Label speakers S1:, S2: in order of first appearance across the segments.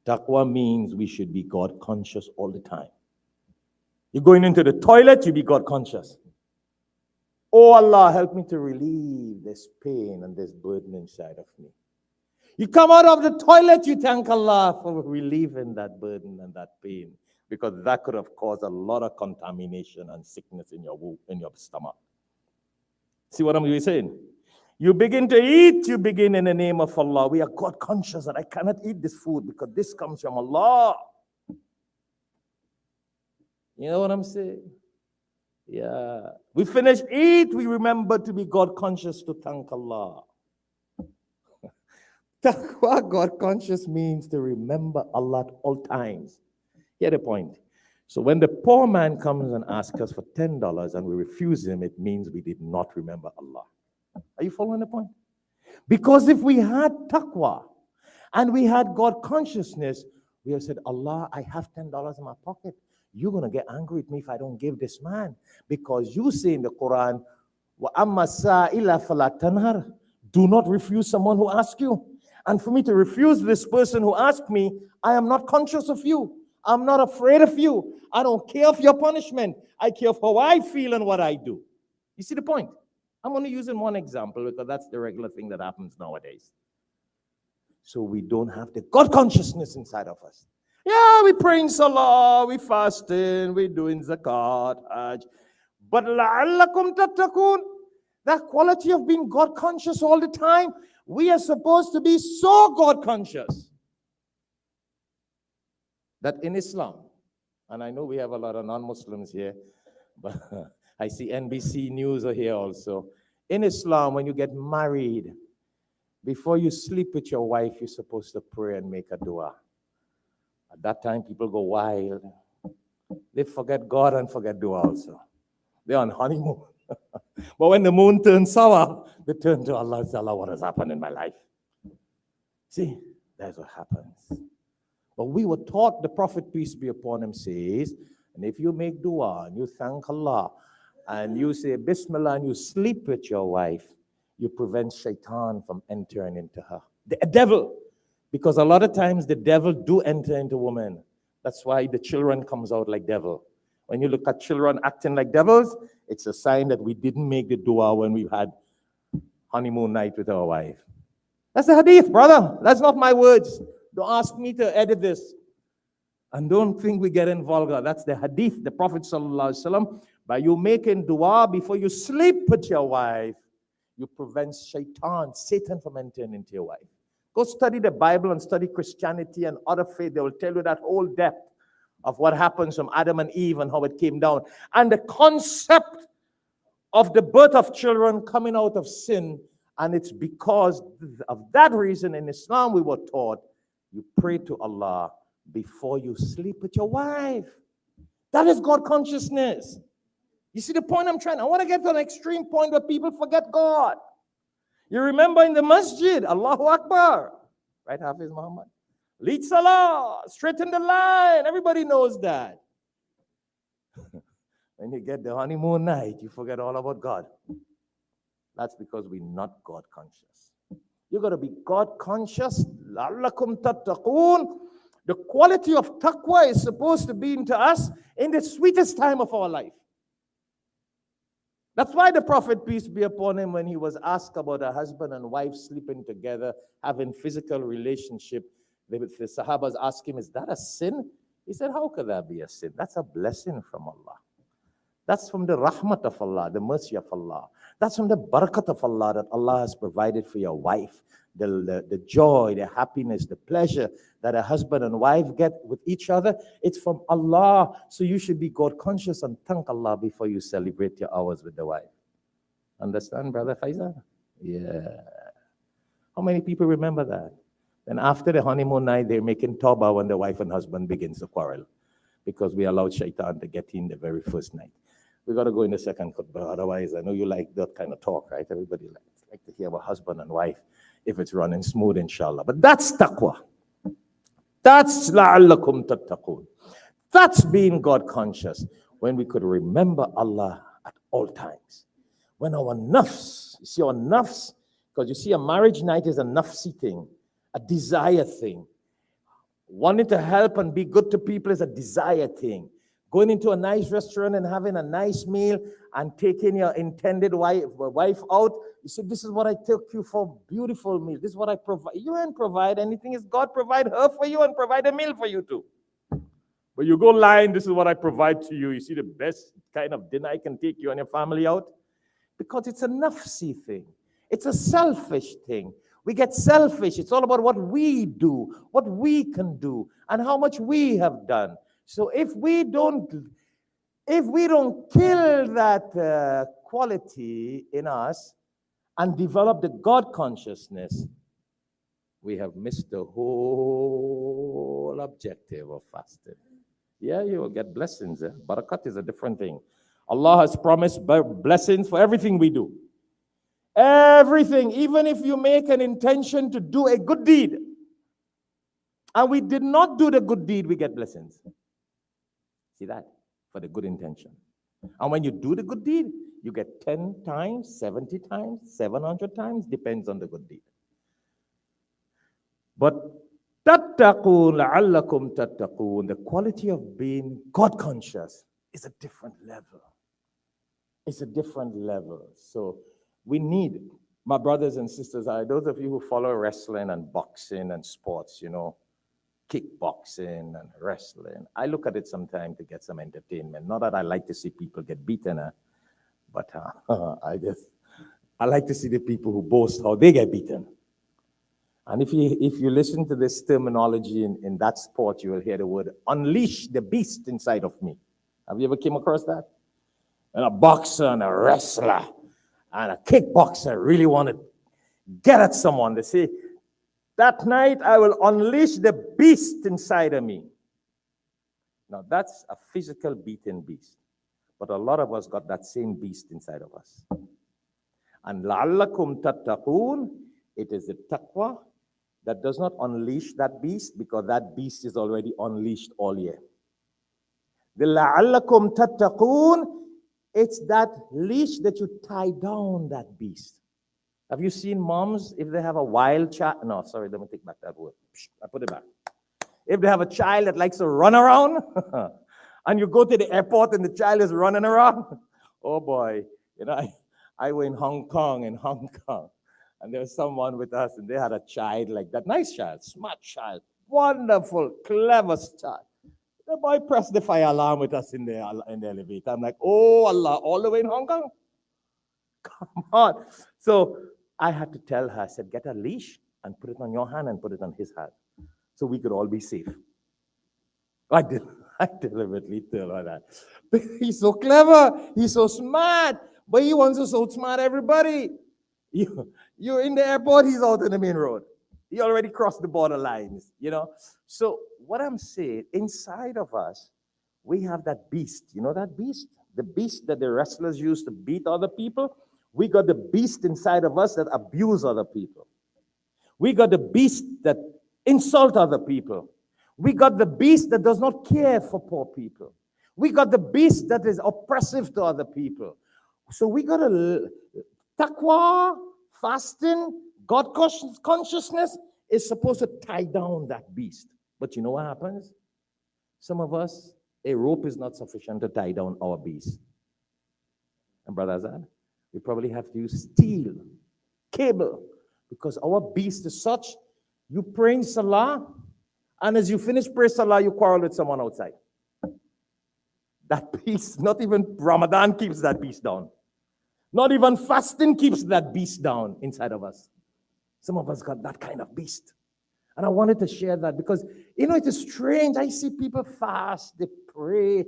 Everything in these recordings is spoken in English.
S1: Taqwa means we should be God conscious all the time. You're going into the toilet, you be God conscious. Oh Allah, help me to relieve this pain and this burden inside of me. You come out of the toilet, you thank Allah for relieving that burden and that pain, because that could have caused a lot of contamination and sickness in your stomach. See what I'm really saying? You begin to eat, you begin in the name of Allah. We are God conscious that I cannot eat this food because this comes from Allah. You know what I'm saying? Yeah. We finish eat, we remember to be God conscious to thank Allah. Taqwa, God conscious, means to remember Allah at all times. Get the point? So when the poor man comes and asks us for $10 and we refuse him, it means we did not remember Allah. Are you following the point? Because if we had taqwa and we had God consciousness, we have said, Allah, I have $10 in my pocket. You're going to get angry with me if I don't give this man. Because you say in the Quran, وَأَمَّا السَّائِلَ فَلَا تَنْهَرْ. Do not refuse someone who asks you. And for me to refuse this person who asked me, I am not conscious of you. I'm not afraid of you. I don't care of your punishment. I care of how I feel and what I do. You see the point? I'm only using one example because that's the regular thing that happens nowadays. So we don't have the God consciousness inside of us. Yeah, we praying salah, we fasting, we doing zakat, hajj. But la'allakum tattaqun, that quality of being God conscious all the time, we are supposed to be so God conscious that in Islam, and I know we have a lot of non-Muslims here, but I see NBC News are here also. In Islam, when you get married, before you sleep with your wife, you're supposed to pray and make a dua. At that time, people go wild. They forget God and forget dua also. They're on honeymoon. But when the moon turns sour, they turn to Allah and say, Allah, what has happened in my life? See, that's what happens. But we were taught, the Prophet, peace be upon him, says, and if you make dua and you thank Allah and you say Bismillah and you sleep with your wife, you prevent shaitan from entering into her. The devil, because a lot of times the devil do enter into women. That's why the children comes out like devil. When you look at children acting like devils, it's a sign that we didn't make the dua when we had honeymoon night with our wife. That's the hadith, brother. That's not my words. Don't ask me to edit this. And don't think we get in vulgar. That's the hadith, the Prophet ﷺ. By you making dua before you sleep with your wife, you prevent shaitan, Satan, from entering into your wife. Go study the Bible and study Christianity and other faith. They will tell you that whole depth of what happens from Adam and Eve and how it came down. And the concept of the birth of children coming out of sin. And it's because of that reason in Islam we were taught, you pray to Allah before you sleep with your wife. That is God consciousness. You see the point I'm trying? I want to get to an extreme point where people forget God. You remember in the masjid, Allahu Akbar, right, Hafiz Muhammad? Lead salah, straighten the line. Everybody knows that. When you get the honeymoon night, you forget all about God. That's because we're not God conscious. You got to be God conscious. La'allakum tattaqoon. The quality of taqwa is supposed to be into us in the sweetest time of our life. That's why the Prophet, peace be upon him, when he was asked about a husband and wife sleeping together, having physical relationship, the Sahabas asked him, is that a sin? He said, how could that be a sin? That's a blessing from Allah. That's from the rahmat of Allah, the mercy of Allah. That's from the barakat of Allah that Allah has provided for your wife. The joy, the happiness, the pleasure that a husband and wife get with each other, it's from Allah. So you should be God conscious and thank Allah before you celebrate your hours with the wife. Understand, Brother Faisal? Yeah. How many people remember that? Then after the honeymoon night, they're making tawbah when the wife and husband begins to quarrel because we allowed shaitan to get in the very first night. We got to go in the second khutbah. Otherwise, I know you like that kind of talk, right? Everybody like to hear about husband and wife if it's running smooth, inshallah. But that's taqwa. That's la'allakum tattaqoon. That's being God conscious, when we could remember Allah at all times. When our nafs, you see our nafs, because you see a marriage night is a nafsi thing, a desire thing. Wanting to help and be good to people is a desire thing. Going into a nice restaurant and having a nice meal and taking your intended wife out. You say, this is what I took you for, beautiful meal. This is what I provide. You ain't provide anything. It's God provide her for you and provide a meal for you too. But you go lying, this is what I provide to you. You see the best kind of dinner I can take you and your family out? Because it's a nafsi thing. It's a selfish thing. We get selfish. It's all about what we do, what we can do, and how much we have done. So if we don't kill that quality in us and develop the God consciousness, we have missed the whole objective of fasting. Yeah, you will get blessings. Barakat is a different thing. Allah has promised blessings for everything we do. Everything, even if you make an intention to do a good deed, and we did not do the good deed, we get blessings. See that? For the good intention. And when you do the good deed, you get 10 times, 70 times, 700 times, depends on the good deed. But tattaqun la'allakum tattaqun, the quality of being God conscious is a different level. It's a different level. So we need, my brothers and sisters, those of you who follow wrestling and boxing and sports, you know, kickboxing and wrestling. I look at it sometimes to get some entertainment. Not that I like to see people get beaten, but I like to see the people who boast how they get beaten. And if you listen to this terminology in that sport, you will hear the word, unleash the beast inside of me. Have you ever came across that? And a boxer and a wrestler and a kickboxer really want to get at someone. They say, that night I will unleash the beast inside of me. Now that's a physical beaten beast. But a lot of us got that same beast inside of us. And la'allakum tattaqun, it is the taqwa that does not unleash that beast, because that beast is already unleashed all year. The la'allakum tattaqun, it's that leash that you tie down that beast. Have you seen moms, if they have a wild child? No, sorry, let me take back that word. I put it back. If they have a child that likes to run around, and you go to the airport and the child is running around, oh boy, you know, I were in Hong Kong, and there was someone with us, and they had a child like that. Nice child, smart child, wonderful, clever child. The boy pressed the fire alarm with us in the elevator. I'm like, oh Allah, all the way in Hong Kong? Come on. So I had to tell her, I said, get a leash and put it on your hand and put it on his hand, so we could all be safe. I deliberately tell her that. But he's so clever, he's so smart, but he wants to outsmart everybody. You're in the airport, he's out in the main road. He already crossed the border lines, you know. So what I'm saying, inside of us, we have that beast. You know that beast? The beast that the wrestlers used to beat other people. We got the beast inside of us that abuse other people. We got the beast that insult other people. We got the beast that does not care for poor people. We got the beast that is oppressive to other people. So we got a taqwa, fasting, God consciousness is supposed to tie down that beast. But you know what happens? Some of us, a rope is not sufficient to tie down our beast. And Brother Azad, we probably have to use steel, cable, because our beast is such, you pray in Salah, and as you finish prayer Salah, you quarrel with someone outside. That beast, not even Ramadan keeps that beast down. Not even fasting keeps that beast down inside of us. Some of us got that kind of beast. And I wanted to share that because, you know, it is strange. I see people fast, they pray,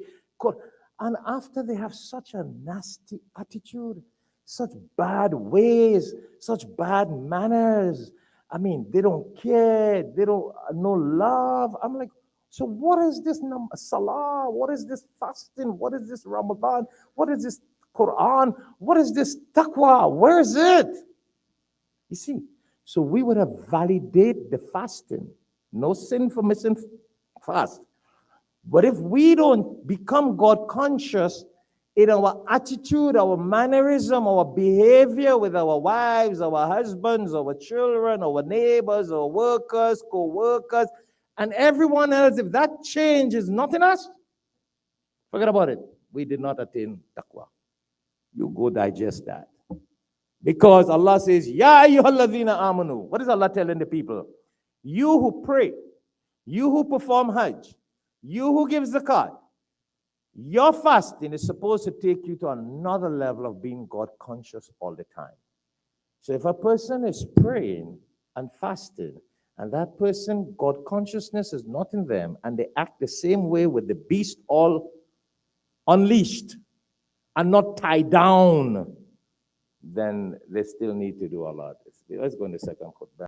S1: and after they have such a nasty attitude, such bad ways, such bad manners. I mean, they don't care, they don't no love. I'm like, so what is this Salah? What is this fasting? What is this Ramadan? What is this Quran? What is this taqwa? Where is it? You see, so we would have validated the fasting. No sin for missing fast. But if we don't become God conscious in our attitude, our mannerism, our behavior with our wives, our husbands, our children, our neighbors, our workers, co-workers, And everyone else, if that change is not in us, forget about it. We did not attain taqwa. You go digest that. Because Allah says, Ya ayyuhalladhina amanu. What is Allah telling the people? You who pray, you who perform Hajj, you who give zakat, your fasting is supposed to take you to another level of being God conscious all the time. So if a person is praying and fasting, and that person, God consciousness is not in them, and they act the same way with the beast all unleashed and not tied down, then they still need to do a lot. Let's go in the second khutbah.